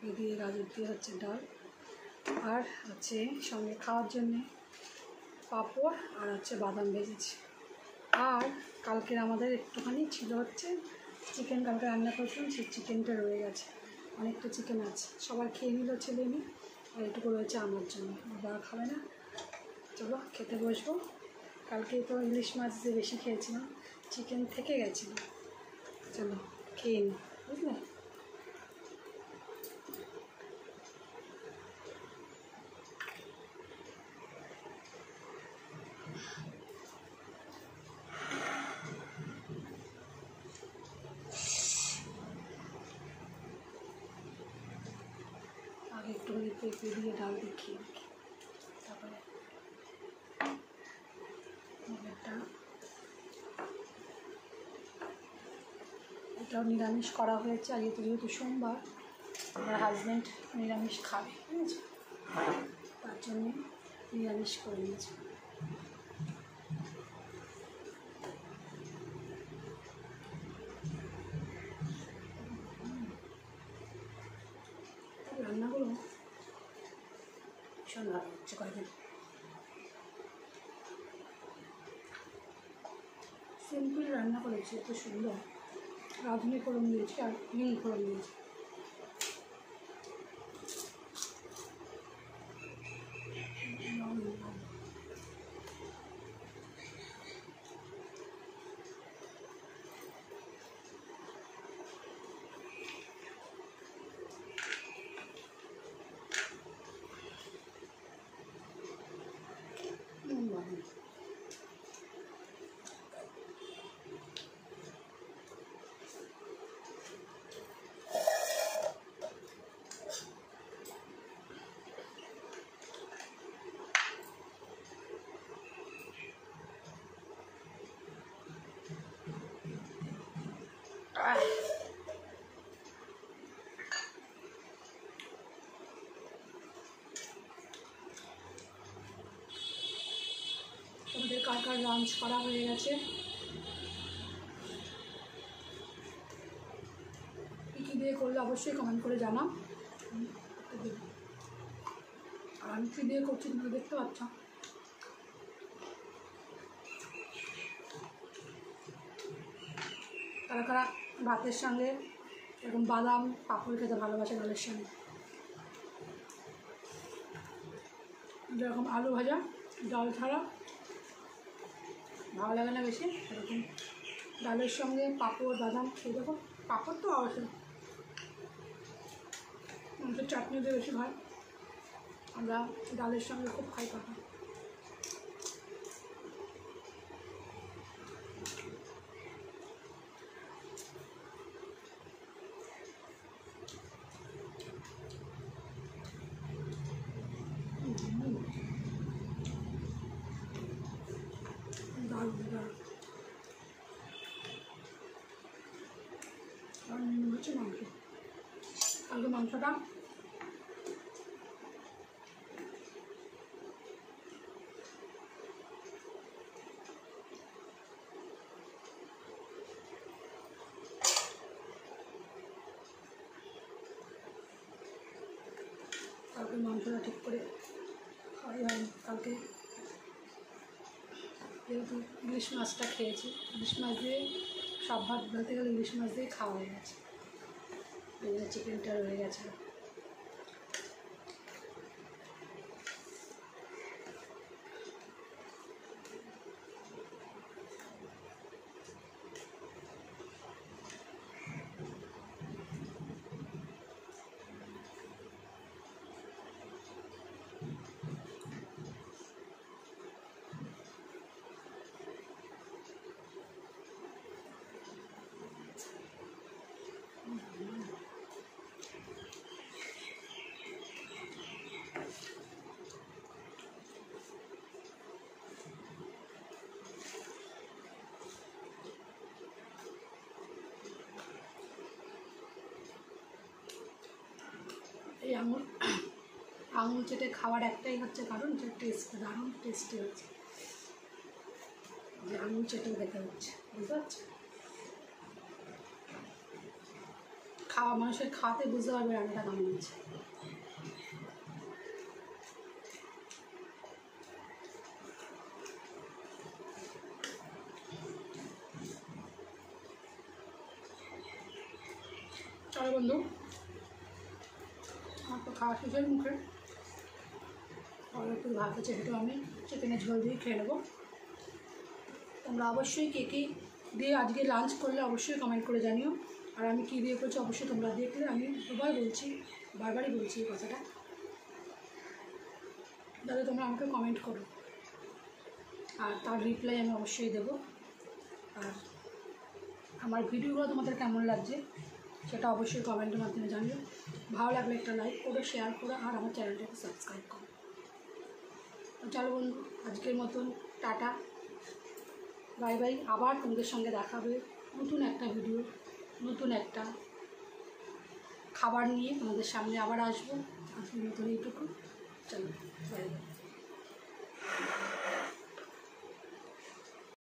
পেঁপে দিয়ে গাজর দিয়ে হচ্ছে ডাল, আর হচ্ছে সঙ্গে খাওয়ার জন্যে পাঁপড় আর হচ্ছে বাদাম ভেজেছি। আর কালকের আমাদের একটুখানি ছিল হচ্ছে চিকেন, কালকে রান্না করেছিলাম, সেই চিকেনটা রয়ে গেছে, অনেকটা চিকেন আছে, সবার খেয়ে নিল ছেলে মেয়ে, আর এটুকু রয়েছে আমার জন্য, বাবা খাবে না। চলো খেতে বসবো। কালকে তো ইলিশ মাছ যে বেশি খেয়েছিলাম, চিকেন থেকে গেছিলো, চলো খেয়ে নিই, বুঝলে। আগে একটুখানি পেঁপে দিয়ে ডাল দিয়ে খেয়ে দেখি, তারপরে এটাও নিরামিষ করা হয়েছে। আজকে তো যেহেতু সোমবার, আমার হাজব্যান্ড নিরামিষ খাবে, ঠিক আছে, তার জন্যে নিরামিষ করে নিয়েছি। রান্নাগুলো ভীষণ ভালো হচ্ছে কয়েকদিন, সিম্পল রান্না করেছি, এত সুন্দর। রাঁধুনি ফোড়ন দিয়েছি আর নীল ফোড়ন দিয়েছি। আমাদের কার কার লাঞ্চ করা হয়ে গেছে, কী দিয়ে করলে অবশ্যই কমেন্ট করে জানাও। আর আমি কী দিয়ে করছি তোমরা দেখতে পাচ্ছ। কারা কারা ভাতের সঙ্গে এরকম বাদাম পাঁপড় খেতে ভালোবাসে, ডালের সঙ্গে যেরকম আলু ভাজা ডাল ছাড়া ভালো লাগে না বেশি, এরকম ডালের সঙ্গে পাঁপড় বাদাম খেয়ে দেখো। পাঁপড় তো অবশ্যই, মানুষের চাটনি দিয়ে বেশি হয়, আমরা ডালের সঙ্গে খুব খাই পাপড়। হচ্ছে মাংস, কালকে মাংসটা ঠিক করে খাওয়াই হয়নি। কালকে যেহেতু ইলিশ মাছটা খেয়েছি, ইলিশ মাছ দিয়ে সব ভাত বলতে গেলে ইলিশ মাছ দিয়ে খাওয়া হয়ে গেছে, চিকেনটা রয়ে গেছে। এই আঙুল চেটে খাওয়ার একটাই হচ্ছে কারণ, যে টেস্ট দারুণ টেস্টি হচ্ছে, যে আঙুল চেটে খেতে হচ্ছে, বুঝতে পারছো। মানুষের খাওয়াতে বুঝতে পারবে রান্নাটা কেমন হচ্ছে। চলো বন্ধু, আমার তো খাওয়া শেষের মুখে, আর একটু ভাত আছে, সেটা আমি চিকেনের ঝোল দিয়ে খেয়ে নেবো। তোমরা অবশ্যই কে কী দিয়ে আজকে লাঞ্চ করলে অবশ্যই কমেন্ট করে জানিও। আর আমি কী দিয়ে করছি অবশ্যই তোমরা দেখলে, আমি বারবারই বলছি এই কথাটা, যাতে তোমরা আমাকে কমেন্ট করো, আর তার রিপ্লাই আমি অবশ্যই দেবো। আর আমার ভিডিওগুলো তোমাদের কেমন লাগছে সেটা অবশ্যই কমেন্টের মাধ্যমে জানিও। ভালো লাগলে একটা লাইক করো, শেয়ার করো, আর আমার চ্যানেলটাকে সাবস্ক্রাইব করো। চলো বন্ধু, আজকের মতন টাটা, বাই বাই। আবার তোমাদের সঙ্গে দেখা হবে নতুন একটা ভিডিও, নতুন একটা খাবার নিয়ে তোমাদের সামনে আবার আসবো। আজকের মতন এইটুকু, চলো বাই বাই।